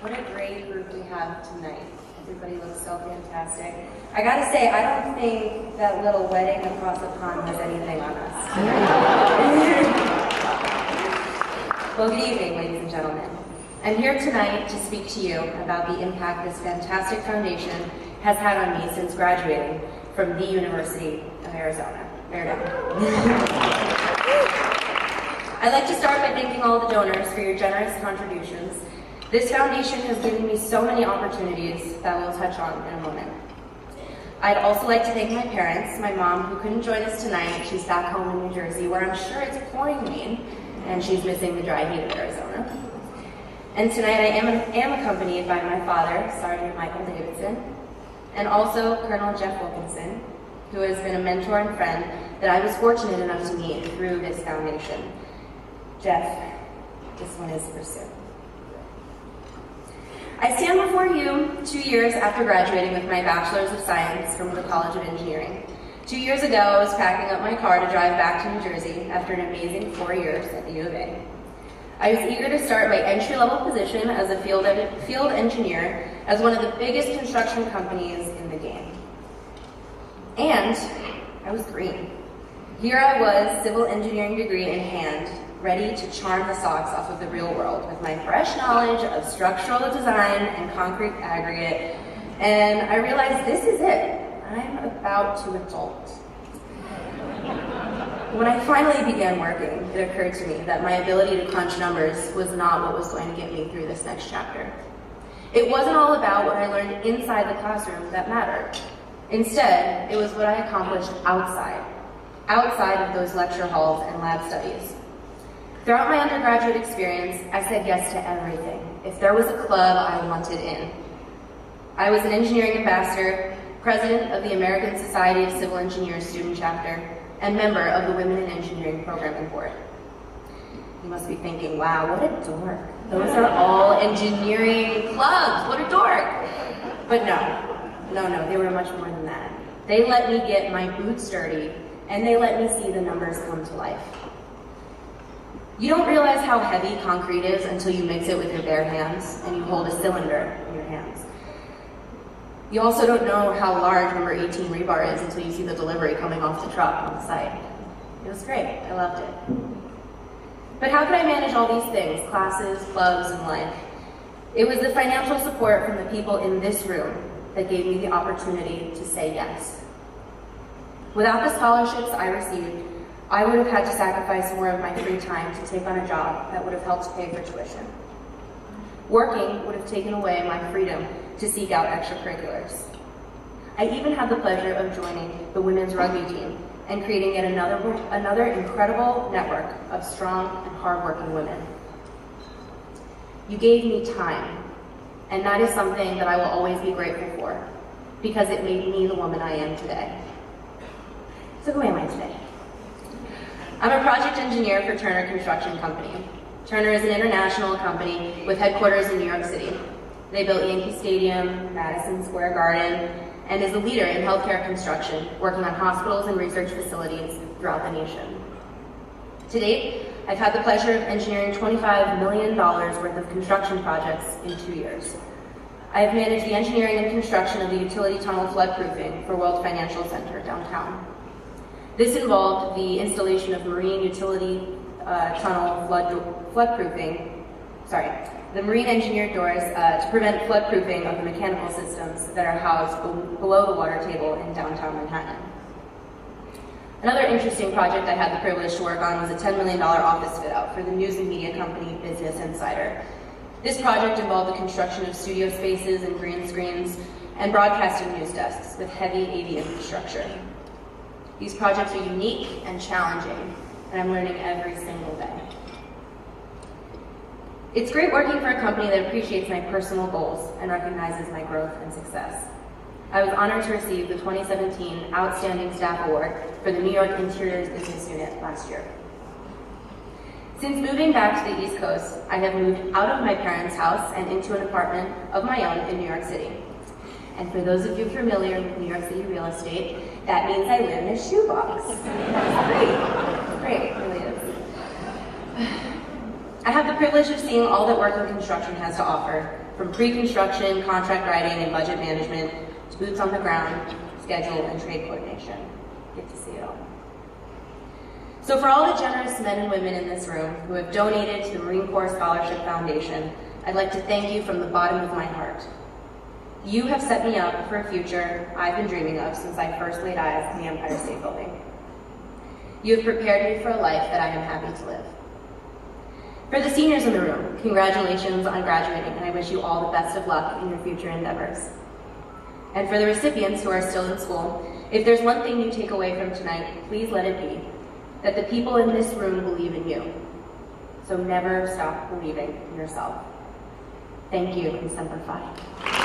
What a great group we have tonight. Everybody looks so fantastic. I gotta say, I don't think that little wedding across the pond has anything on us. Well, good evening, ladies and gentlemen. I'm here tonight to speak to you about the impact this fantastic foundation has had on me since graduating from the University of Arizona. I'd like to start by thanking all the donors for your generous contributions. This foundation has given me so many opportunities that we'll touch on in a moment. I'd also like to thank my parents, my mom, who couldn't join us tonight. She's back home in New Jersey, where I'm sure it's pouring rain, and she's missing the dry heat of Arizona. And tonight I am accompanied by my father, Sergeant Michael Davidson, and also Colonel Jeff Wilkinson, who has been a mentor and friend that I was fortunate enough to meet through this foundation. Jeff, this one is for Sue. I stand before you 2 years after graduating with my Bachelor's of Science from the College of Engineering. 2 years ago, I was packing up my car to drive back to New Jersey after an amazing 4 years at the U of A. I was eager to start my entry-level position as a field engineer as one of the biggest construction companies in the game. And I was green. Here I was, civil engineering degree in hand, ready to charm the socks off of the real world with my fresh knowledge of structural design and concrete aggregate, and I realized this is it. I'm about to adult. When I finally began working, it occurred to me that my ability to crunch numbers was not what was going to get me through this next chapter. It wasn't all about what I learned inside the classroom that mattered. Instead, it was what I accomplished outside of those lecture halls and lab studies. Throughout my undergraduate experience, I said yes to everything. If there was a club, I wanted in. I was an engineering ambassador, president of the American Society of Civil Engineers student chapter, and member of the Women in Engineering Programming Board. You must be thinking, wow, what a dork. Those are all engineering clubs, what a dork. But no, they were much more than that. They let me get my boots dirty, and they let me see the numbers come to life. You don't realize how heavy concrete is until you mix it with your bare hands and you hold a cylinder in your hands. You also don't know how large number 18 rebar is until you see the delivery coming off the truck on the site. It was great, I loved it. But how could I manage all these things, classes, clubs, and life? It was the financial support from the people in this room that gave me the opportunity to say yes. Without the scholarships I received, I would have had to sacrifice more of my free time to take on a job that would have helped pay for tuition. Working would have taken away my freedom to seek out extracurriculars. I even had the pleasure of joining the women's rugby team and creating yet another incredible network of strong and hardworking women. You gave me time, and that is something that I will always be grateful for, because it made me the woman I am today. So who am I today? I'm a project engineer for Turner Construction Company. Turner is an international company with headquarters in New York City. They built Yankee Stadium, Madison Square Garden, and is a leader in healthcare construction, working on hospitals and research facilities throughout the nation. To date, I've had the pleasure of engineering $25 million worth of construction projects in 2 years. I have managed the engineering and construction of the utility tunnel floodproofing for World Financial Center downtown. This involved the installation of marine utility tunnel the marine engineered doors to prevent floodproofing of the mechanical systems that are housed below the water table in downtown Manhattan. Another interesting project I had the privilege to work on was a $10 million office fit-out for the news and media company Business Insider. This project involved the construction of studio spaces and green screens and broadcasting news desks with heavy AV infrastructure. These projects are unique and challenging, and I'm learning every single day. It's great working for a company that appreciates my personal goals and recognizes my growth and success. I was honored to receive the 2017 Outstanding Staff Award for the New York Interiors Business Unit last year. Since moving back to the East Coast, I have moved out of my parents' house and into an apartment of my own in New York City. And for those of you familiar with New York City real estate, that means I live in a shoebox. That's great. It's great, it really is. I have the privilege of seeing all that work in construction has to offer, from pre-construction, contract writing, and budget management, to boots on the ground, schedule, and trade coordination. Get to see it all. So for all the generous men and women in this room who have donated to the Marine Corps Scholarship Foundation, I'd like to thank you from the bottom of my heart. You have set me up for a future I've been dreaming of since I first laid eyes on the Empire State Building. You have prepared me for a life that I am happy to live. For the seniors in the room, congratulations on graduating, and I wish you all the best of luck in your future endeavors. And for the recipients who are still in school, if there's one thing you take away from tonight, please let it be that the people in this room believe in you. So never stop believing in yourself. Thank you, and Semper Fi.